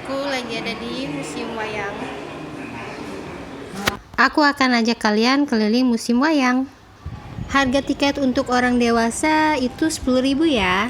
Aku lagi ada di Museum Wayang. Aku akan ajak kalian keliling Museum Wayang. Harga tiket untuk orang dewasa itu 10.000 ya.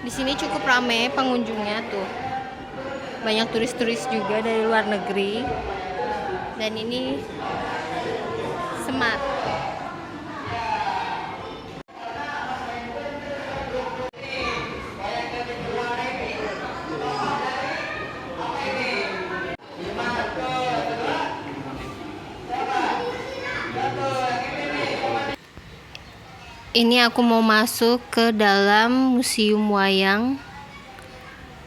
Di sini cukup ramai pengunjungnya tuh. Banyak turis-turis juga dari luar negeri. Dan ini Semar. Ini aku mau masuk ke dalam Museum Wayang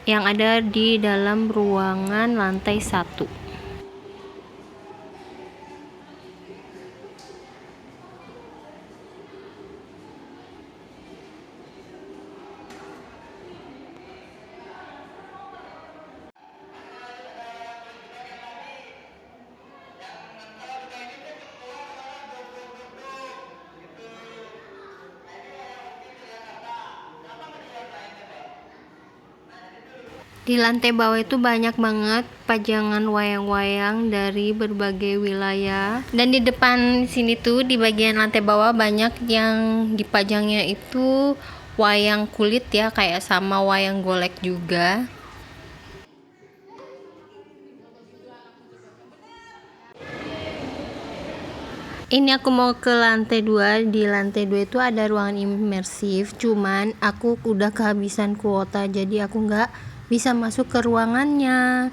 yang ada di dalam ruangan lantai 1. Di lantai bawah itu banyak banget pajangan wayang-wayang dari berbagai wilayah. Dan di depan sini tuh di bagian lantai bawah banyak yang dipajangnya itu wayang kulit ya, kayak sama wayang golek juga. Ini aku mau ke lantai 2. Di lantai 2 itu ada ruangan imersif, cuman aku udah kehabisan kuota jadi aku nggak bisa masuk ke ruangannya.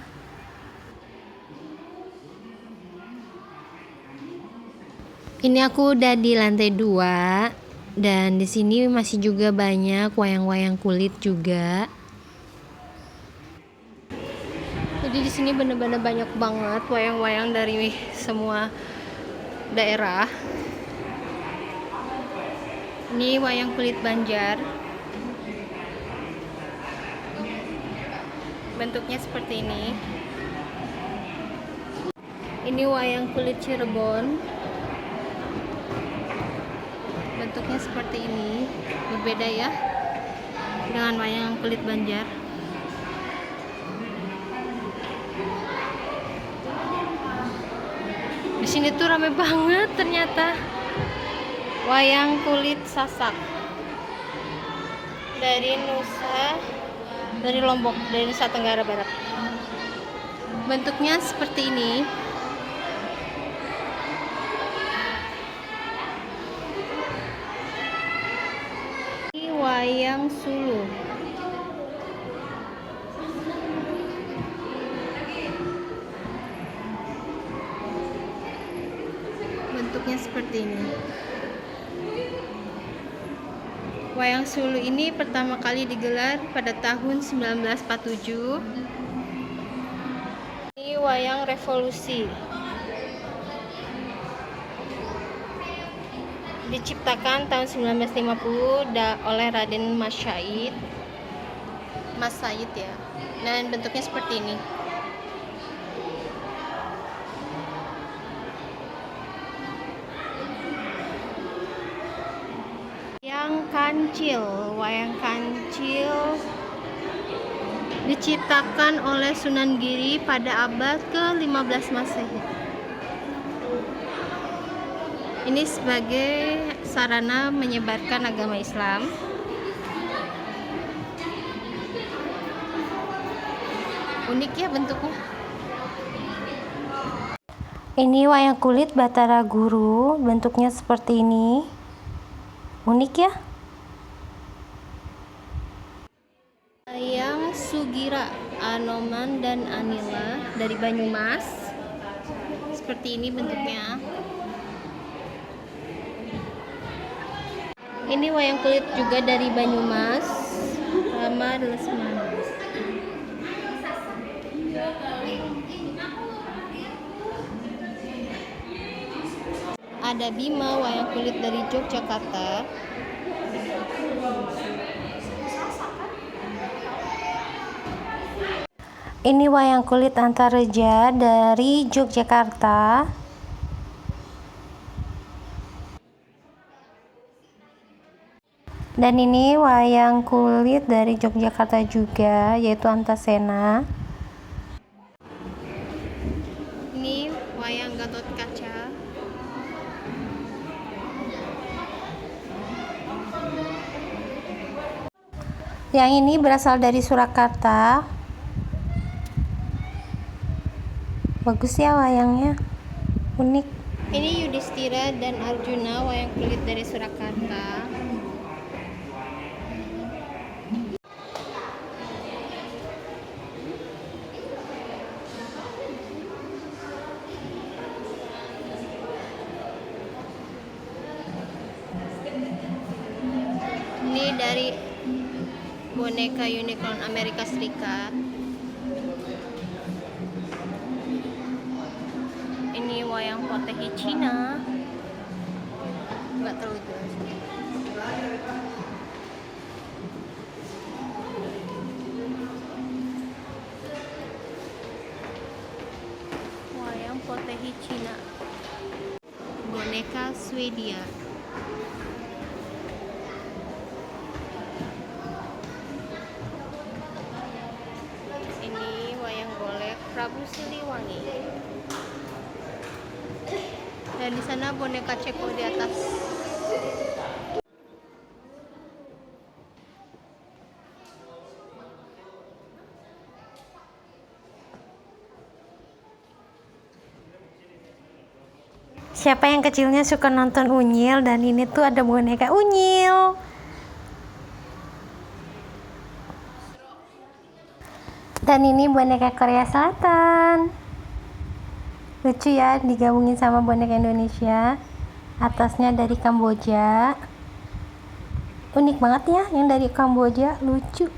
Ini aku udah di lantai 2 dan di sini masih juga banyak wayang-wayang kulit juga. Jadi di sini bener-bener banyak banget wayang-wayang dari semua daerah. Ini wayang kulit Banjar. Bentuknya seperti ini. Ini wayang kulit Cirebon. Bentuknya seperti ini. Berbeda ya dengan wayang kulit Banjar. Di sini tuh rame banget ternyata. Wayang kulit Sasak dari Lombok, dari Nusa Tenggara Barat. Bentuknya seperti ini. Ini wayang Sulu. Bentuknya seperti ini. Wayang Sulu ini pertama kali digelar pada tahun 1947. Ini wayang Revolusi. Diciptakan tahun 1950 oleh Raden Mas Said ya. Dan bentuknya seperti ini. Wayang Kancil diciptakan oleh Sunan Giri pada abad ke-15 Masehi. Ini sebagai sarana menyebarkan agama Islam. Unik ya bentuknya. Ini wayang kulit Batara Guru, bentuknya seperti ini. Unik ya. Wayang Sugira Anoman dan Anila dari Banyumas. Seperti ini bentuknya. Ini wayang kulit juga dari Banyumas, Rama Lesmana. Ada Bima wayang kulit dari Yogyakarta. Ini wayang kulit Antareja dari Yogyakarta. Dan ini wayang kulit dari Yogyakarta juga, yaitu Antasena. Ini wayang Gatot Kaca. Yang ini berasal dari Surakarta. Bagus ya wayangnya, unik. Ini Yudhistira dan Arjuna wayang kulit dari Surakarta. Ini dari boneka unicorn Amerika Serikat. Ini wayang potehi Cina, nggak terlalu jelas. Wayang potehi Cina, boneka Swedia. Ini wayang golek Prabu Siliwangi. Dan di sana boneka Ceko di atas. Siapa yang kecilnya suka nonton Unyil, dan ini tuh ada boneka Unyil. Dan ini boneka Korea Selatan. Lucu ya, digabungin sama boneka Indonesia. Atasnya dari Kamboja. Unik banget ya yang dari Kamboja, lucu.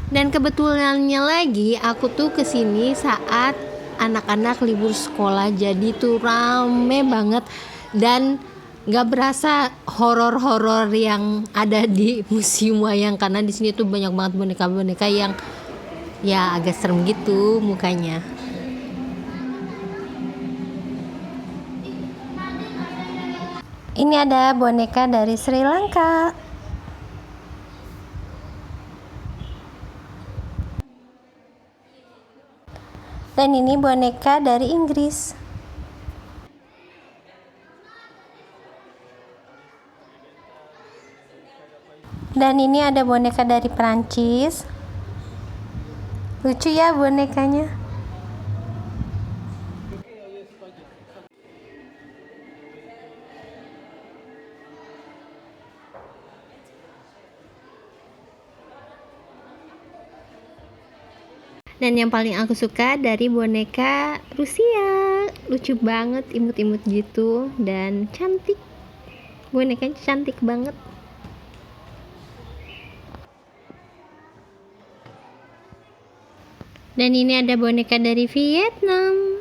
Dan kebetulannya lagi aku tuh kesini saat anak-anak libur sekolah, jadi tuh rame banget dan gak berasa horor-horor yang ada di museum wayang, karena di sini tuh banyak banget boneka-boneka yang ya agak serem gitu mukanya. Ini ada boneka dari Sri Lanka. Dan ini boneka dari Inggris. Dan ini ada boneka dari Prancis. Lucu ya bonekanya. Dan yang paling aku suka dari boneka Rusia, lucu banget, imut-imut gitu dan cantik. Bonekanya cantik banget. Dan ini ada boneka dari Vietnam.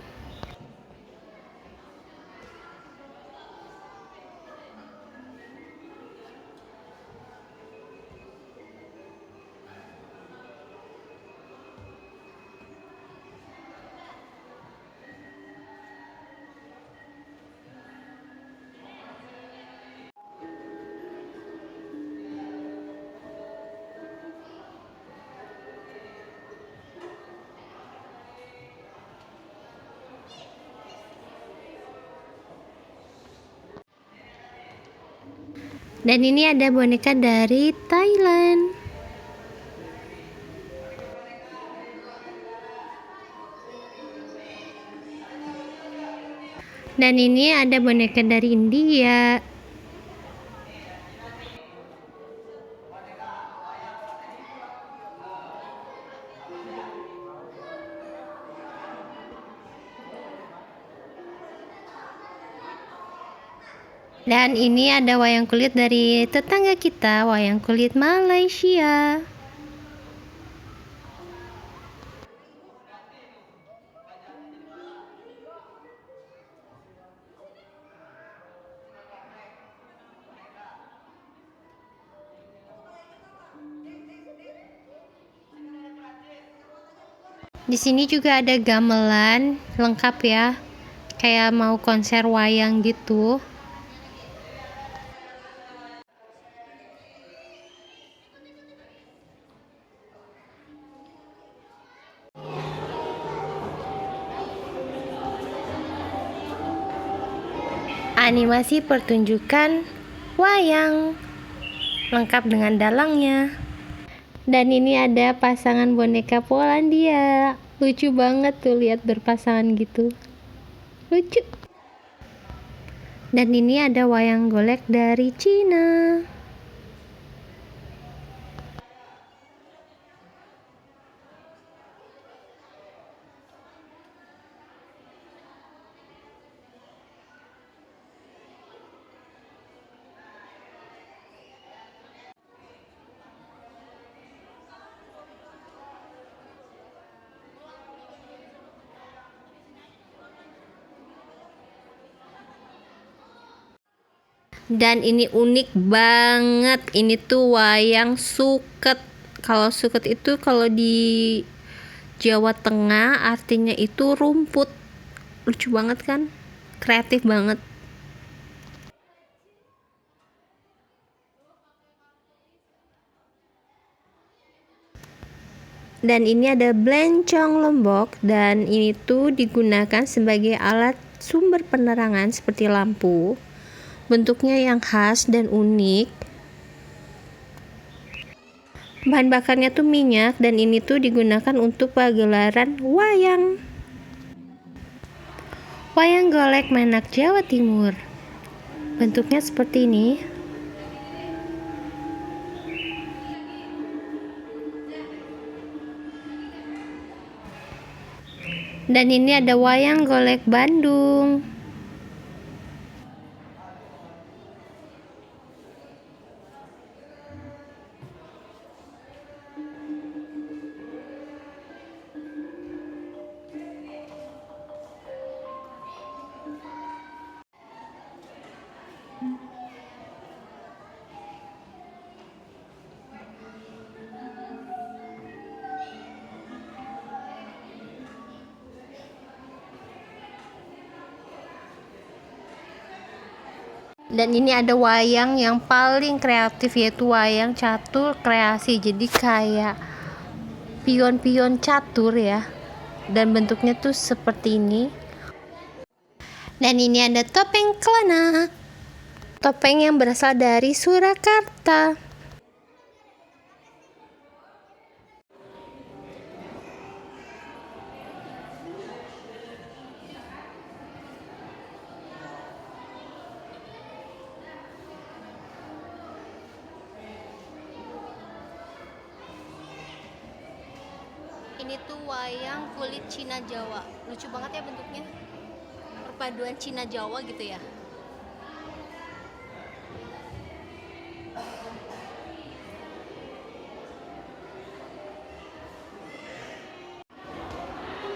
Dan ini ada boneka dari Thailand. Dan ini ada boneka dari India. Dan ini ada wayang kulit dari tetangga kita, wayang kulit Malaysia. Di sini juga ada gamelan lengkap ya, kayak mau konser wayang gitu. Animasi pertunjukan wayang lengkap dengan dalangnya. Dan ini ada pasangan boneka Polandia. Lucu banget tuh lihat berpasangan gitu. Lucu. Dan ini ada wayang golek dari Cina. Dan ini unik banget, ini tuh wayang suket. Kalau suket itu kalau di Jawa Tengah artinya itu rumput. Lucu banget kan, kreatif banget. Dan ini ada blencong Lombok, dan ini tuh digunakan sebagai alat sumber penerangan seperti lampu. Bentuknya yang khas dan unik. Bahan bakarnya tuh minyak, dan ini tuh digunakan untuk pagelaran wayang. Wayang golek Menak Jawa Timur. Bentuknya seperti ini. Dan ini ada wayang golek Bandung. Dan ini ada wayang yang paling kreatif, yaitu wayang catur kreasi. Jadi kayak pion-pion catur ya, dan bentuknya tuh seperti ini. Dan ini ada topeng kelana, topeng yang berasal dari Surakarta. Ini tuh wayang kulit Cina Jawa. Lucu banget ya bentuknya, perpaduan Cina Jawa gitu ya.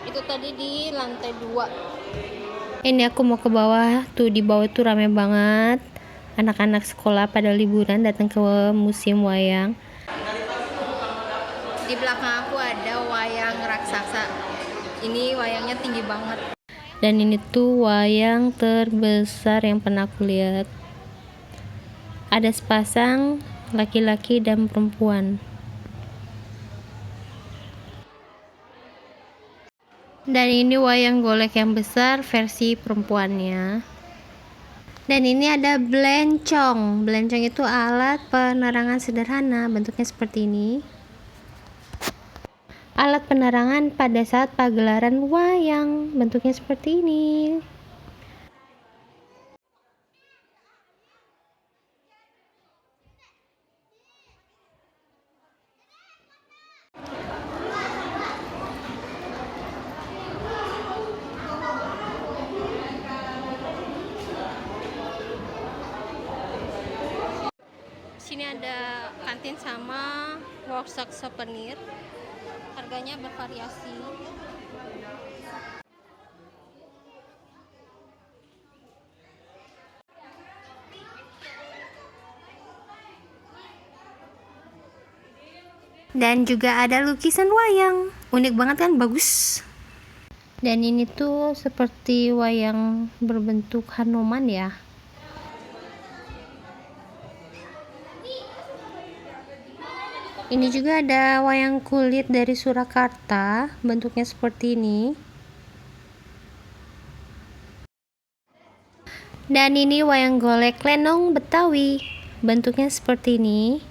Itu tadi di lantai 2. Ini aku mau ke bawah. Tuh di bawah tuh rame banget. Anak-anak sekolah pada liburan datang ke museum wayang. Di belakang aku ada wayang raksasa. Ini wayangnya tinggi banget. Dan ini tuh wayang terbesar yang pernah aku lihat. Ada sepasang laki-laki dan perempuan. Dan ini wayang golek yang besar versi perempuannya. Dan ini ada blencong. Blencong itu alat penerangan sederhana, bentuknya seperti ini. Alat penerangan pada saat pagelaran wayang, bentuknya seperti ini. kantin sama workshop souvenir. Harganya bervariasi. Dan juga ada lukisan wayang. Unik banget kan, bagus. Dan ini tuh seperti wayang berbentuk Hanuman ya. Ini juga ada wayang kulit dari Surakarta, bentuknya seperti ini. Dan ini wayang golek lenong Betawi, bentuknya seperti ini.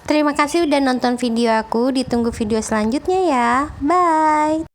Terima kasih udah nonton video aku, ditunggu video selanjutnya ya. Bye.